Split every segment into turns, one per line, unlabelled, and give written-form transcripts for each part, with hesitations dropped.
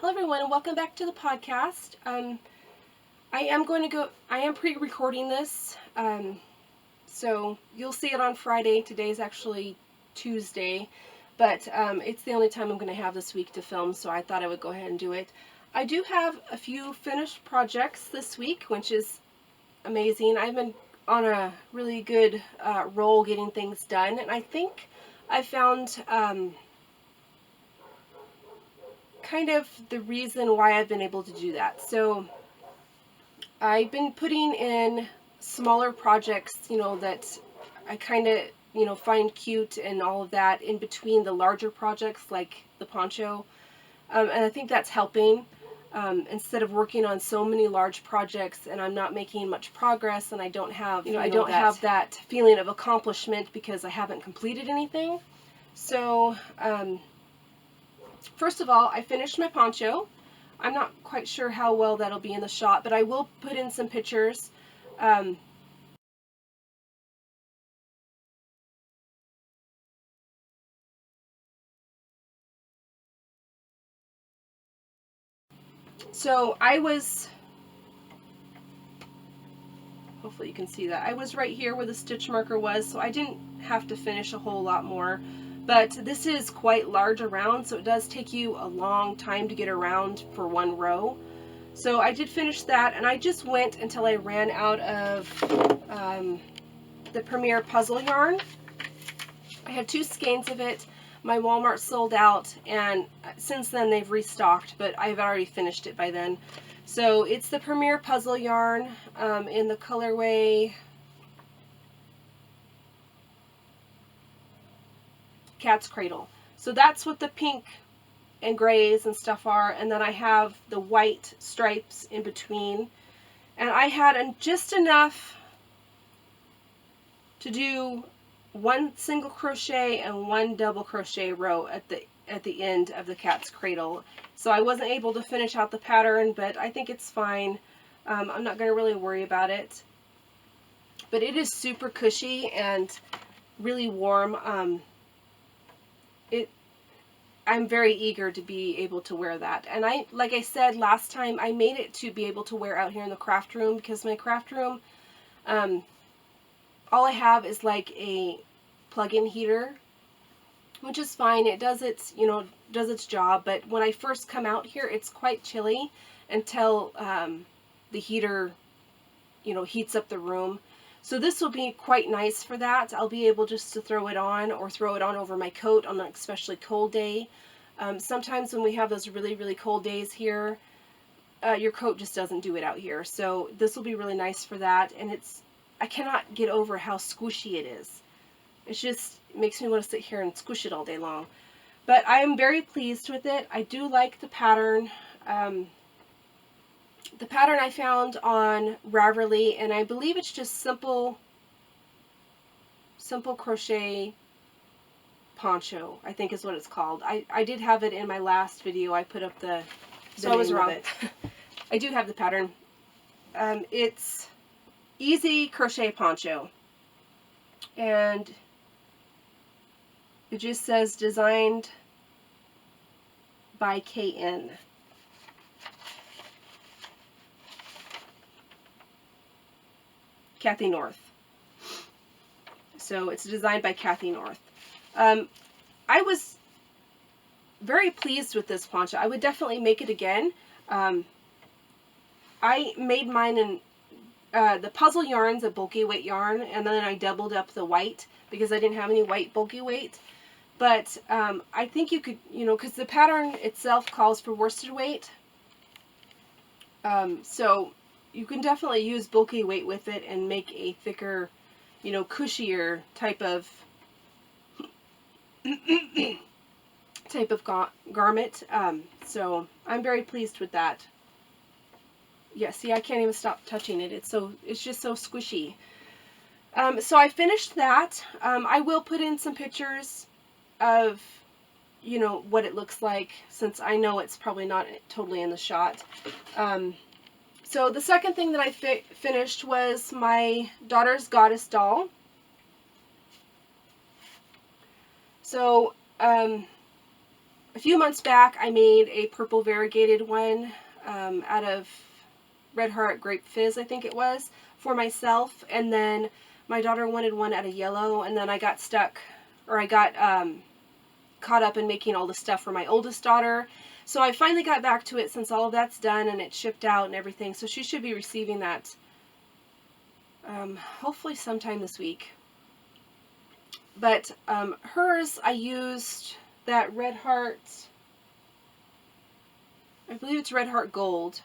Hello everyone and welcome back to the podcast. I am pre-recording this, so you'll see it on Friday. Today's actually Tuesday, but it's the only time I'm going to have this week to film, so I thought I would go ahead and do it. I do have a few finished projects this week, which is amazing. I've been on a really good roll getting things done, and I think I found kind of the reason why I've been able to do that. So I've been putting in smaller projects, that I kind of, find cute and all of that in between the larger projects like the poncho. And I think that's helping. Instead of working on so many large projects and I'm not making much progress and I don't have, have that feeling of accomplishment because I haven't completed anything. So, first of all, I finished my poncho. I'm not quite sure how well that'll be in the shot, but I will put in some pictures. So hopefully you can see that. I was right here where the stitch marker was, so I didn't have to finish a whole lot more. But this is quite large around, so it does take you a long time to get around for one row. So I did finish that, and I just went until I ran out of the Premier puzzle yarn. I had 2 skeins of it. My Walmart sold out, and since then they've restocked, but I've already finished it by then. So it's the Premier puzzle yarn in the colorway Cat's Cradle. So that's what the pink and grays and stuff are, and then I have the white stripes in between. And I had just enough to do 1 single crochet and 1 double crochet row at the end of the Cat's Cradle. So I wasn't able to finish out the pattern, but I think it's fine. I'm not going to really worry about it. But it is super cushy and really warm. I'm very eager to be able to wear that. And like I said last time, I made it to be able to wear out here in the craft room, because my craft room, all I have is like a plug-in heater, which is fine. It does its job, but when I first come out here, it's quite chilly until the heater, heats up the room. So this will be quite nice for that. I'll be able just to throw it on or throw it on over my coat on an especially cold day. Sometimes when we have those really, really cold days here, your coat just doesn't do it out here. So this will be really nice for that. And I cannot get over how squishy it is. It makes me want to sit here and squish it all day long. But I am very pleased with it. I do like the pattern. The pattern I found on Ravelry, and I believe it's just simple crochet poncho, I think is what it's called. I did have it in my last video. I put up the so I was wrong. I do have the pattern. It's Easy Crochet Poncho, and it just says designed by KN. Kathy North. So it's designed by Kathy North. I was very pleased with this poncho. I would definitely make it again. I made mine in the puzzle yarn's a bulky weight yarn, and then I doubled up the white because I didn't have any white bulky weight. But I think you could, because the pattern itself calls for worsted weight. So you can definitely use bulky weight with it and make a thicker, cushier type of garment. So I'm very pleased with that. Yeah, see, I can't even stop touching it. It's just so squishy. So I finished that. I will put in some pictures of, what it looks like, since I know it's probably not totally in the shot. So the second thing that I finished was my daughter's goddess doll. So a few months back, I made a purple variegated one out of Red Heart Grape Fizz, I think it was, for myself. And then my daughter wanted one out of yellow, and then I got stuck, or I got caught up in making all the stuff for my oldest daughter. So I finally got back to it since all of that's done and it's shipped out and everything. So she should be receiving that hopefully sometime this week. But hers, I used that Red Heart, I believe it's Red Heart Gold.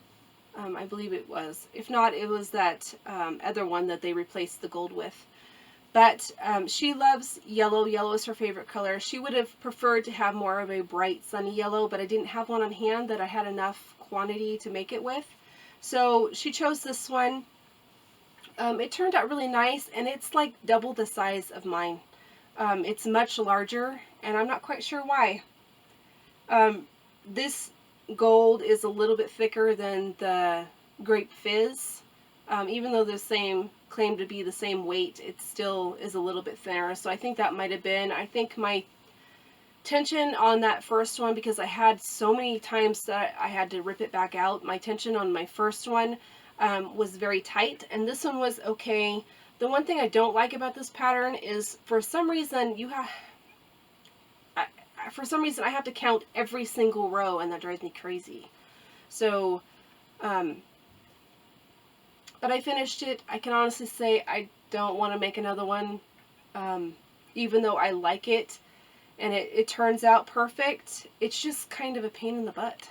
I believe it was. If not, it was that other one that they replaced the gold with. But she loves yellow. Yellow is her favorite color. She would have preferred to have more of a bright sunny yellow, but I didn't have one on hand that I had enough quantity to make it with. So she chose this one. It turned out really nice, and it's like double the size of mine. It's much larger, and I'm not quite sure why. This gold is a little bit thicker than the Grape Fizz. Even though the same claim to be the same weight, it still is a little bit thinner. So I think that might have been, I think my tension on that first one, because I had so many times that I had to rip it back out, my tension on my first one was very tight, and this one was okay. The one thing I don't like about this pattern is for some reason I have to count every single row, and that drives me crazy. So but I finished it. I can honestly say I don't want to make another one, even though I like it and it turns out perfect. It's just kind of a pain in the butt.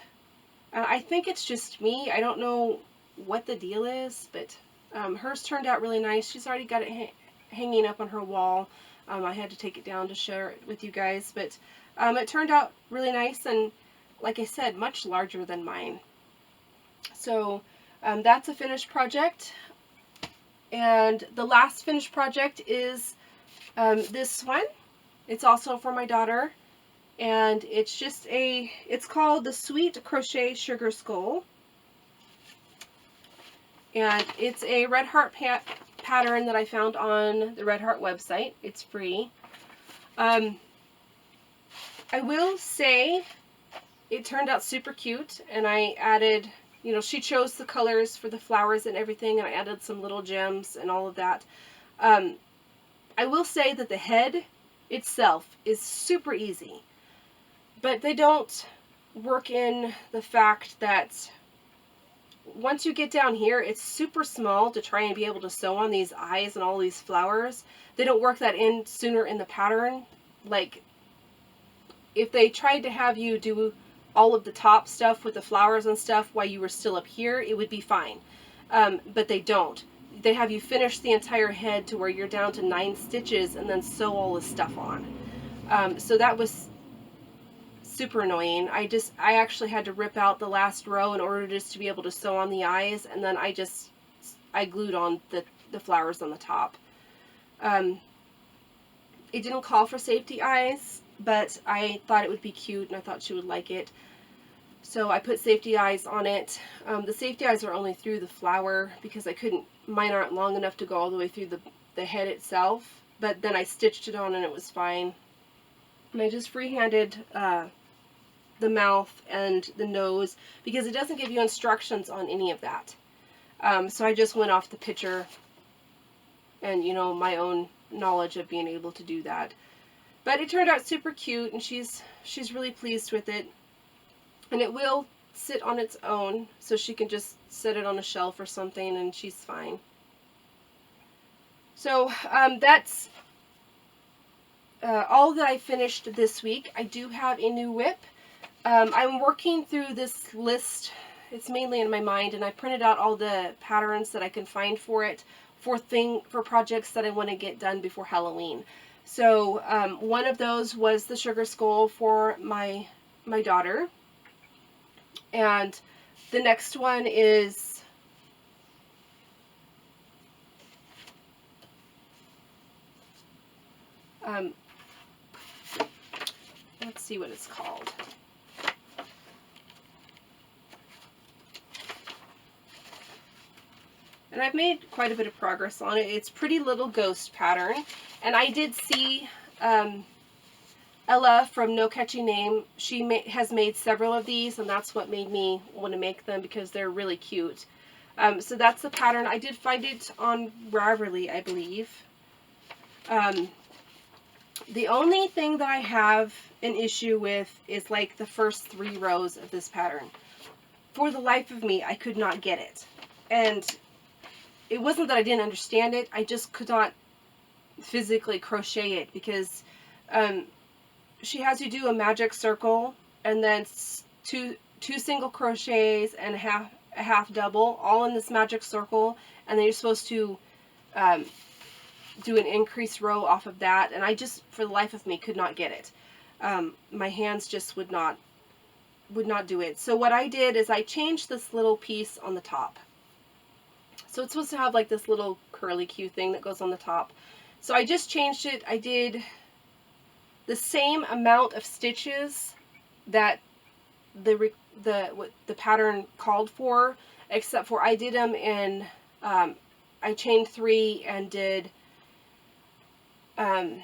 I think it's just me. I don't know what the deal is, but hers turned out really nice. She's already got it hanging up on her wall. I had to take it down to share it with you guys, but it turned out really nice, and like I said, much larger than mine. So that's a finished project. And the last finished project is this one. It's also for my daughter, and it's called the Sweet Crochet Sugar Skull, and it's a Red Heart pattern that I found on the Red Heart website. It's free. I will say it turned out super cute, and I added, you know, she chose the colors for the flowers and everything, and I added some little gems and all of that. I will say that the head itself is super easy, but they don't work in the fact that once you get down here, it's super small to try and be able to sew on these eyes and all these flowers. They don't work that in sooner in the pattern. Like, if they tried to have you do all of the top stuff with the flowers and stuff while you were still up here, it would be fine. But they don't. They have you finish the entire head to where you're down to 9 stitches and then sew all this stuff on. So that was super annoying. I actually had to rip out the last row in order just to be able to sew on the eyes, and then I glued on the flowers on the top. It didn't call for safety eyes, but I thought it would be cute, and I thought she would like it. So I put safety eyes on it. The safety eyes are only through the flower because mine aren't long enough to go all the way through the head itself. But then I stitched it on and it was fine. And I just freehanded the mouth and the nose because it doesn't give you instructions on any of that. So I just went off the picture and, you know, my own knowledge of being able to do that. But it turned out super cute, and she's really pleased with it. And it will sit on its own, so she can just set it on a shelf or something, and she's fine. So that's all that I finished this week. I do have a new whip. I'm working through this list. It's mainly in my mind, and I printed out all the patterns that I can find for it for projects that I want to get done before Halloween. So one of those was the sugar skull for my daughter. And the next one is let's see what it's called. And I've made quite a bit of progress on it. It's Pretty Little Ghost pattern. And I did see Ella from No Catchy Name, she has made several of these, and that's what made me want to make them, because they're really cute. So that's the pattern. I did find it on Ravelry, I believe. The only thing that I have an issue with is like the first 3 rows of this pattern. For the life of me, I could not get it. And it wasn't that I didn't understand it, I just could not physically crochet it, because she has you do a magic circle and then two single crochets and a half double, all in this magic circle, and then you're supposed to do an increased row off of that, and I just, for the life of me, could not get it. My hands just would not do it. So what I did is I changed this little piece on the top. So it's supposed to have like this little curly Q thing that goes on the top. So I just changed it. I did the same amount of stitches that the pattern called for, except for I did them in, I chained 3 and did, so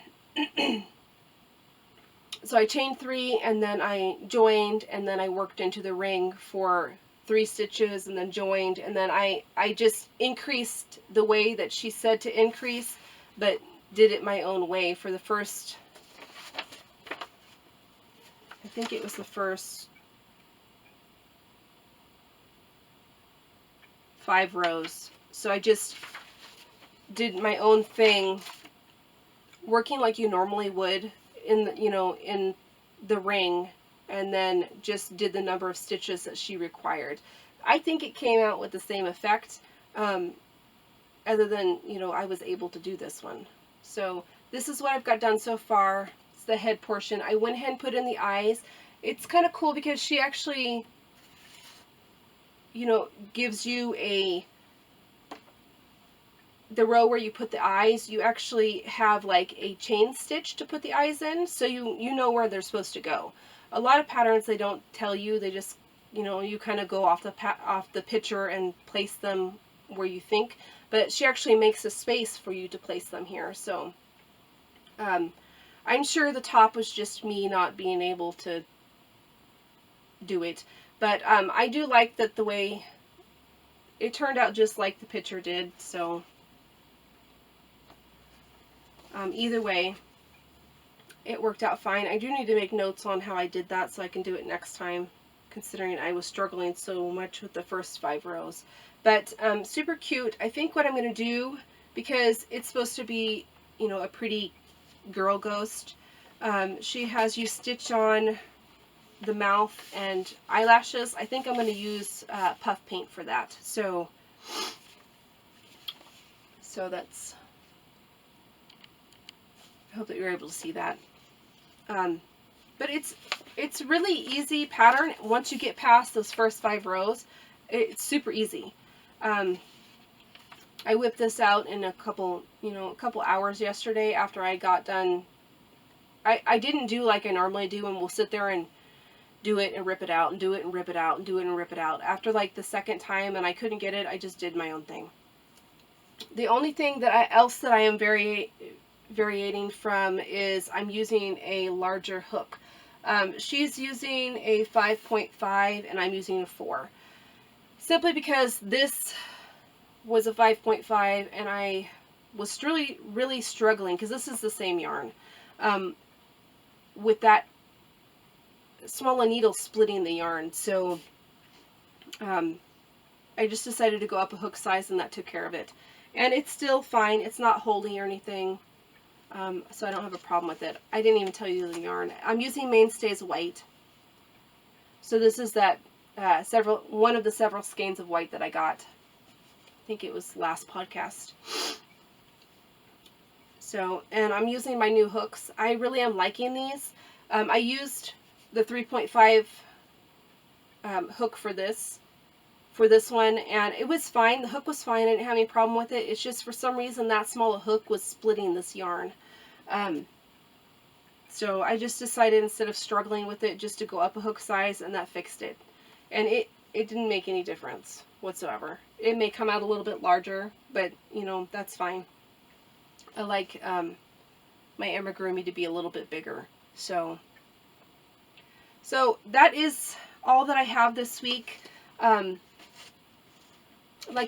I chained 3 and then I joined, and then I worked into the ring for 3 stitches and then joined, and then I just increased the way that she said to increase, but did it my own way for the first, I think it was the first 5 rows. So I just did my own thing, working like you normally would in the, in the ring, and then just did the number of stitches that she required. I think it came out with the same effect, other than, I was able to do this one. So this is what I've got done so far. It's the head portion. I went ahead and put in the eyes. It's kind of cool because she actually, gives you the row where you put the eyes, you actually have like a chain stitch to put the eyes in, so you know where they're supposed to go. A lot of patterns, they don't tell you, they just, you kind of go off the picture and place them where you think, but she actually makes a space for you to place them here. So I'm sure the top was just me not being able to do it, but I do like that the way it turned out, just like the picture did. So either way, it worked out fine. I do need to make notes on how I did that so I can do it next time, considering I was struggling so much with the first 5 rows. But super cute. I think what I'm going to do, because it's supposed to be, a pretty girl ghost, she has you stitch on the mouth and eyelashes. I think I'm going to use puff paint for that. So that's, I hope that you're able to see that. But it's really easy pattern. Once you get past those first 5 rows, it's super easy. I whipped this out in a couple hours yesterday after I got done. I didn't do like I normally do, and we'll sit there and do it and rip it out and do it and rip it out and do it and rip it out. After like the second time and I couldn't get it, I just did my own thing. The only thing else that I am variating from is I'm using a larger hook. She's using a 5.5 and I'm using a 4. Simply because this was a 5.5 and I was really struggling, because this is the same yarn, with that smaller needle splitting the yarn. So I just decided to go up a hook size, and that took care of it. And it's still fine. It's not holding or anything. So I don't have a problem with it. I didn't even tell you the yarn. I'm using Mainstays White. So this is that one of the several skeins of white that I got. I think it was last podcast. So, and I'm using my new hooks. I really am liking these. I used the 3.5 hook for this one, and it was fine. The hook was fine. I didn't have any problem with it. It's just for some reason that small hook was splitting this yarn. So I just decided, instead of struggling with it, just to go up a hook size, and that fixed it. And it didn't make any difference whatsoever. It may come out a little bit larger, but that's fine. I like my amigurumi to be a little bit bigger. So that is all that I have this week. Like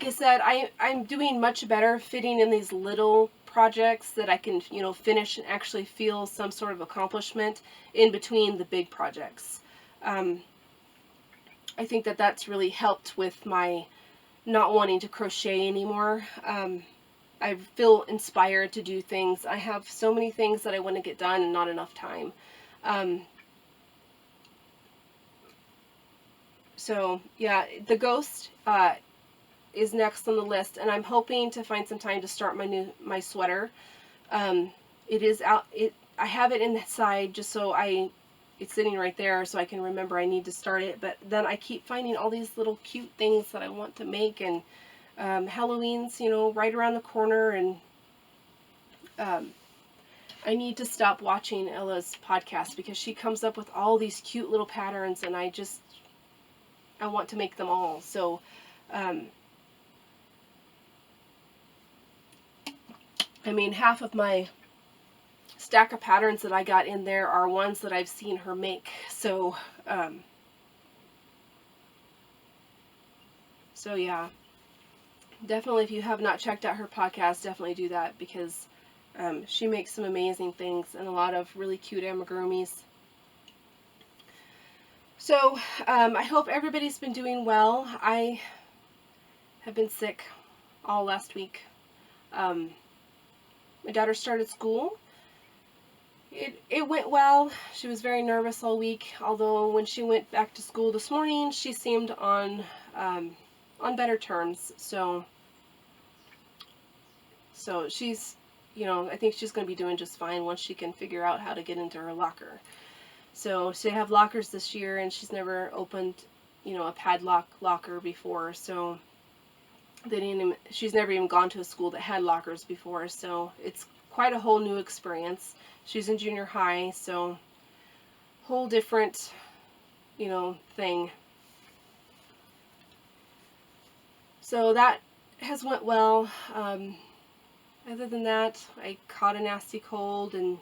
I said, I'm doing much better fitting in these little projects that I can, you know, finish and actually feel some sort of accomplishment in between the big projects. I think that that's really helped with my not wanting to crochet anymore. I feel inspired to do things. I have so many things that I want to get done and not enough time. So yeah, the ghost is next on the list, and I'm hoping to find some time to start my sweater. It is out. I have it inside just so it's sitting right there so I can remember I need to start it. But then I keep finding all these little cute things that I want to make, and Halloween's, you know, right around the corner, and I need to stop watching Ella's podcast because she comes up with all these cute little patterns, and I want to make them all. So, I mean, half of my stack of patterns that I got in there are ones that I've seen her make. So yeah, definitely if you have not checked out her podcast, definitely do that because she makes some amazing things and a lot of really cute amigurumis. So I hope everybody's been doing well. I have been sick all last week. My daughter started school. It went well. She was very nervous all week, although when she went back to school this morning, she seemed on better terms. So she's, you know, I think she's going to be doing just fine once she can figure out how to get into her locker. So they have lockers this year, and she's never opened, you know, a padlock locker before. So she's never even gone to a school that had lockers before. So it's quite a whole new experience. She's in junior high, so whole different, you know, thing. So that has went well. Other than that, I caught a nasty cold, and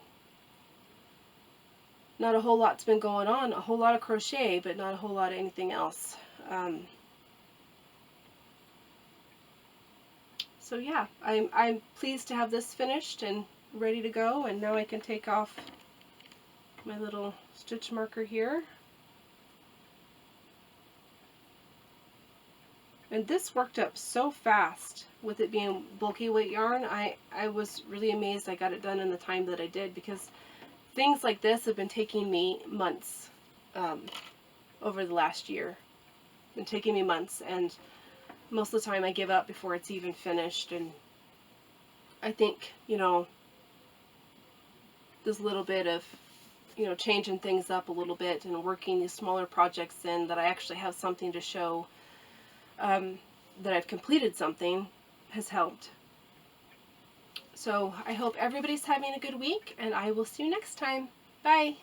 not a whole lot's been going on. A whole lot of crochet, but not a whole lot of anything else. So yeah, I'm pleased to have this finished and ready to go, and now I can take off my little stitch marker here. And this worked up so fast with it being bulky weight yarn. I was really amazed I got it done in the time that I did, because things like this have been taking me months over the last year. Been taking me months, and most of the time I give up before it's even finished. And I think, you know, this little bit of, you know, changing things up a little bit and working these smaller projects in, that I actually have something to show that I've completed something, has helped. So I hope everybody's having a good week, and I will see you next time. Bye!